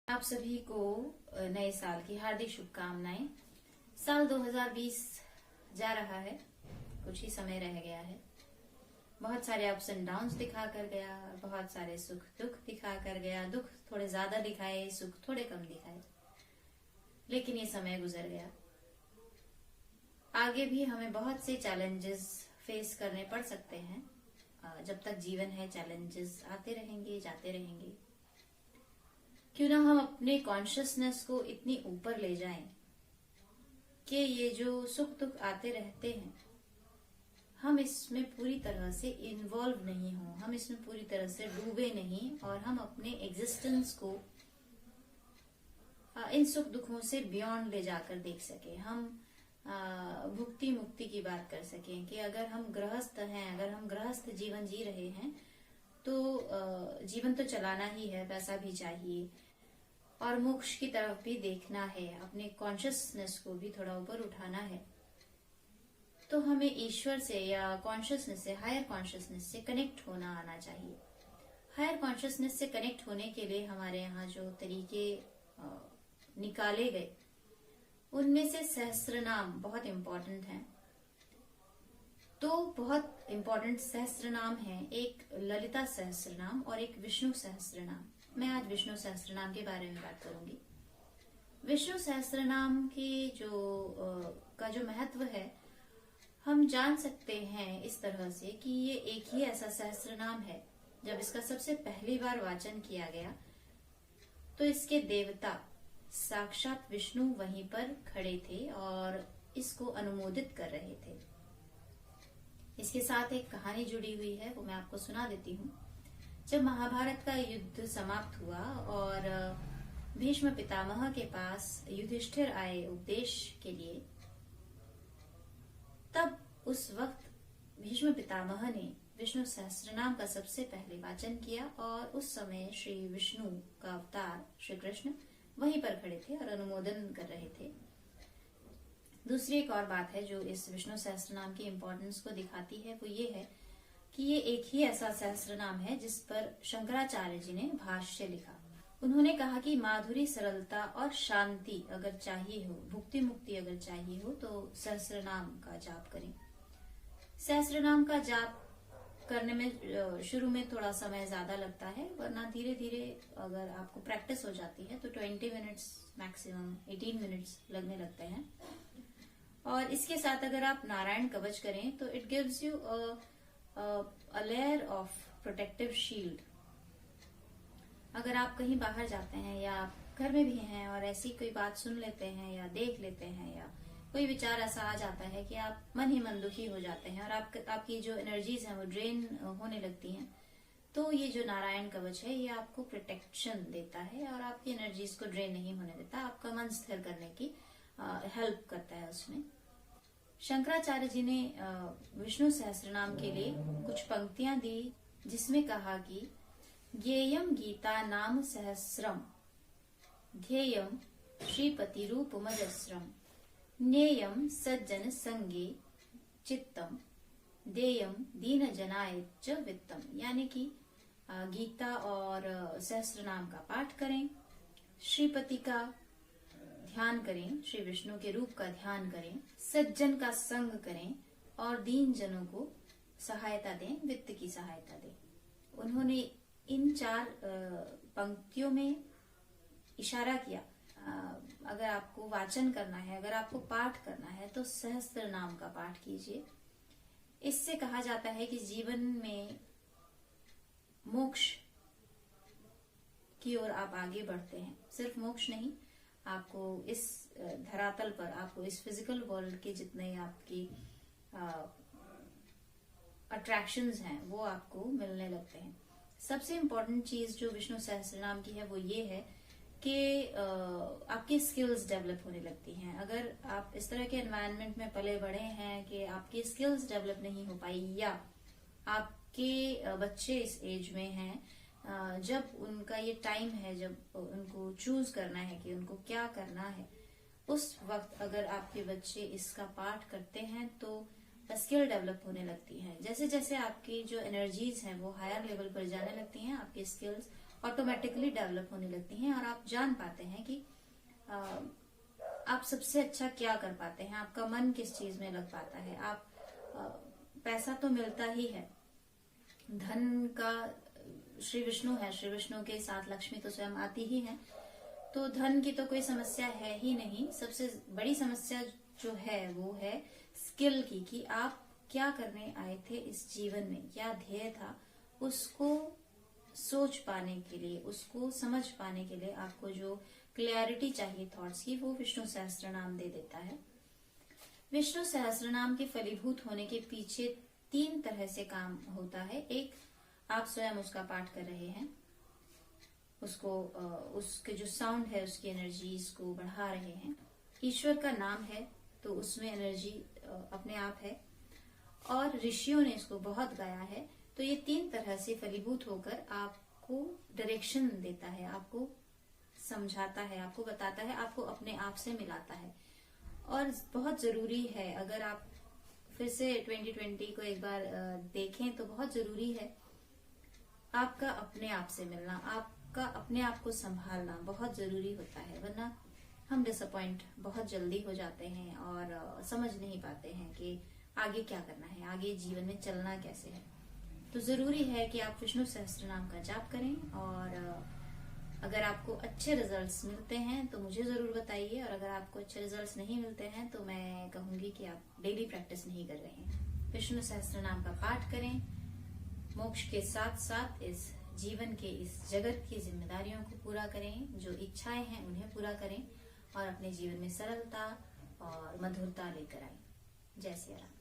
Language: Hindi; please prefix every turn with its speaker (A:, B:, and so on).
A: आप सभी को नए साल की हार्दिक शुभकामनाएं। साल 2020 जा रहा है, कुछ ही समय रह गया है। बहुत सारे अप्स एंड डाउन्स दिखा कर गया, बहुत सारे सुख दुख दिखा कर गया। दुख थोड़े ज्यादा दिखाए, सुख थोड़े कम दिखाए, लेकिन ये समय गुजर गया। आगे भी हमें बहुत से चैलेंजेस फेस करने पड़ सकते हैं। जब तक जीवन है चैलेंजेस आते रहेंगे, जाते रहेंगे। क्यों ना हम अपने कॉन्शियसनेस को इतनी ऊपर ले जाएं कि ये जो सुख दुख आते रहते हैं, हम इसमें पूरी तरह से इन्वॉल्व नहीं हो, हम इसमें पूरी तरह से डूबे नहीं, और हम अपने एग्जिस्टेंस को इन सुख दुखों से बियॉन्ड ले जाकर देख सके। हम भुक्ति मुक्ति की बात कर सकें कि अगर हम गृहस्थ हैं, अगर हम गृहस्थ जीवन जी रहे हैं तो जीवन तो चलाना ही है, पैसा भी चाहिए और मोक्ष की तरफ भी देखना है, अपने कॉन्शियसनेस को भी थोड़ा ऊपर उठाना है। तो हमें ईश्वर से या कॉन्शियसनेस से, हायर कॉन्शियसनेस से कनेक्ट होना आना चाहिए। हायर कॉन्शियसनेस से कनेक्ट होने के लिए हमारे यहाँ जो तरीके निकाले गए, उनमें से सहस्त्रनाम बहुत इम्पोर्टेंट हैं। तो बहुत इम्पोर्टेंट सहस्त्रनाम है, एक ललिता सहस्त्रनाम और एक विष्णु सहस्त्रनाम। मैं आज विष्णु सहस्त्रनाम के बारे में बात करूंगी। विष्णु सहस्त्रनाम की जो महत्व है, हम जान सकते हैं इस तरह से कि ये एक ही ऐसा सहस्त्रनाम है, जब इसका सबसे पहली बार वाचन किया गया तो इसके देवता साक्षात विष्णु वहीं पर खड़े थे और इसको अनुमोदित कर रहे थे। इसके साथ एक कहानी जुड़ी हुई है, वो मैं आपको सुना देती हूँ। जब महाभारत का युद्ध समाप्त हुआ और भीष्म पितामह के पास युधिष्ठिर आए उपदेश के लिए, तब उस वक्त भीष्म पितामह ने विष्णु सहस्त्रनाम का सबसे पहले वाचन किया और उस समय श्री विष्णु का अवतार श्री कृष्ण वहीं पर खड़े थे और अनुमोदन कर रहे थे। दूसरी एक और बात है जो इस विष्णु सहस्त्रनाम की इम्पोर्टेंस को दिखाती है, वो ये है कि ये एक ही ऐसा सहस्त्रनाम है जिस पर शंकराचार्य जी ने भाष्य लिखा। उन्होंने कहा कि माधुरी, सरलता और शांति अगर चाहिए हो, भुक्ति मुक्ति अगर चाहिए हो, तो सहस्त्रनाम का जाप करें। सहस्त्रनाम का जाप करने में शुरू में थोड़ा समय ज्यादा लगता है, वरना धीरे धीरे अगर आपको प्रैक्टिस हो जाती है तो 20 मिनट्स मैक्सिमम 18 मिनट्स लगने लगते हैं। और इसके साथ अगर आप नारायण कवच करें तो it gives you a layer of protective shield. अगर आप कहीं बाहर जाते हैं या आप घर में भी हैं और ऐसी कोई बात सुन लेते हैं या देख लेते हैं, या कोई विचार ऐसा आ जाता है कि आप मन ही मन दुखी हो जाते हैं और आपकी जो एनर्जीज हैं वो ड्रेन होने लगती हैं, तो ये जो नारायण कवच है ये आपको प्रोटेक्शन देता है और आपकी एनर्जीज को ड्रेन नहीं होने देता, आपका मन स्थिर करने की हेल्प करता है उसमें। शंकराचार्य जी ने विष्णु सहस्त्रनाम के लिए कुछ पंक्तियां दी, जिसमें कहा कि ज्ञेयम गीता नाम सहस्रम, ध्येयम श्रीपति रूपमजस्रम, ज्ञेयम सज्जन संगे चित्तम, देयम दीन जनाय च वित्तम। यानी कि गीता और सहस्त्रनाम का पाठ करें, श्रीपति का ध्यान करें, श्री विष्णु के रूप का ध्यान करें, सज्जन का संग करें और दीन जनों को सहायता दें, वित्त की सहायता दें। उन्होंने इन 4 पंक्तियों में इशारा किया। अगर आपको वाचन करना है, अगर आपको पाठ करना है तो सहस्त्र नाम का पाठ कीजिए। इससे कहा जाता है कि जीवन में मोक्ष की ओर आप आगे बढ़ते हैं। सिर्फ मोक्ष नहीं, आपको इस धरातल पर, आपको इस फिजिकल वर्ल्ड के जितने आपकी अट्रैक्शंस हैं वो आपको मिलने लगते हैं। सबसे इम्पोर्टेंट चीज जो विष्णु सहस्त्रनाम की है वो ये है कि आपकी स्किल्स डेवलप होने लगती हैं। अगर आप इस तरह के एनवायरनमेंट में पले बड़े हैं कि आपकी स्किल्स डेवलप नहीं हो पाई, या आपके बच्चे इस एज में हैं जब उनका ये टाइम है, जब उनको चूज करना है कि उनको क्या करना है, उस वक्त अगर आपके बच्चे इसका पाठ करते हैं तो स्किल डेवलप होने लगती है। जैसे जैसे आपकी जो एनर्जीज हैं वो हायर लेवल पर जाने लगती हैं, आपकी स्किल्स ऑटोमेटिकली डेवलप होने लगती हैं और आप जान पाते हैं कि आप सबसे अच्छा क्या कर पाते हैं, आपका मन किस चीज में लग पाता है। आप पैसा तो मिलता ही है, धन का श्री विष्णु है, श्री विष्णु के साथ लक्ष्मी तो स्वयं आती ही है, तो धन की तो कोई समस्या है ही नहीं। सबसे बड़ी समस्या जो है वो है स्किल की, कि आप क्या करने आए थे इस जीवन में, क्या ध्येय था, उसको सोच पाने के लिए, उसको समझ पाने के लिए आपको जो क्लैरिटी चाहिए थॉट्स की, वो विष्णु सहस्त्र नाम दे देता है। विष्णु सहस्त्र नाम के फलीभूत होने के पीछे 3 तरह से काम होता है। एक, आप स्वयं उसका पाठ कर रहे हैं, उसको उसके जो साउंड है उसकी एनर्जीज को बढ़ा रहे हैं। ईश्वर का नाम है तो उसमें एनर्जी अपने आप है, और ऋषियों ने इसको बहुत गाया है। तो ये 3 तरह से फलीभूत होकर आपको डायरेक्शन देता है, आपको समझाता है, आपको बताता है, आपको अपने आप से मिलाता है। और बहुत जरूरी है, अगर आप फिर से 2020 को एक बार देखें तो बहुत जरूरी है आपका अपने आप से मिलना, आपका अपने आप को संभालना बहुत जरूरी होता है। वरना हम डिसअपॉइंट बहुत जल्दी हो जाते हैं और समझ नहीं पाते हैं कि आगे क्या करना है, आगे जीवन में चलना कैसे है। तो जरूरी है कि आप विष्णु सहस्त्र नाम का जाप करें, और अगर आपको अच्छे रिजल्ट्स मिलते हैं तो मुझे जरूर बताइए, और अगर आपको अच्छे रिजल्ट्स नहीं मिलते हैं तो मैं कहूंगी कि आप डेली प्रैक्टिस नहीं कर रहे हैं। विष्णु सहस्त्र नाम का पाठ करें, मोक्ष के साथ साथ इस जीवन के, इस जगत की जिम्मेदारियों को पूरा करें, जो इच्छाएं हैं उन्हें पूरा करें, और अपने जीवन में सरलता और मधुरता लेकर आए। जय सिया राम।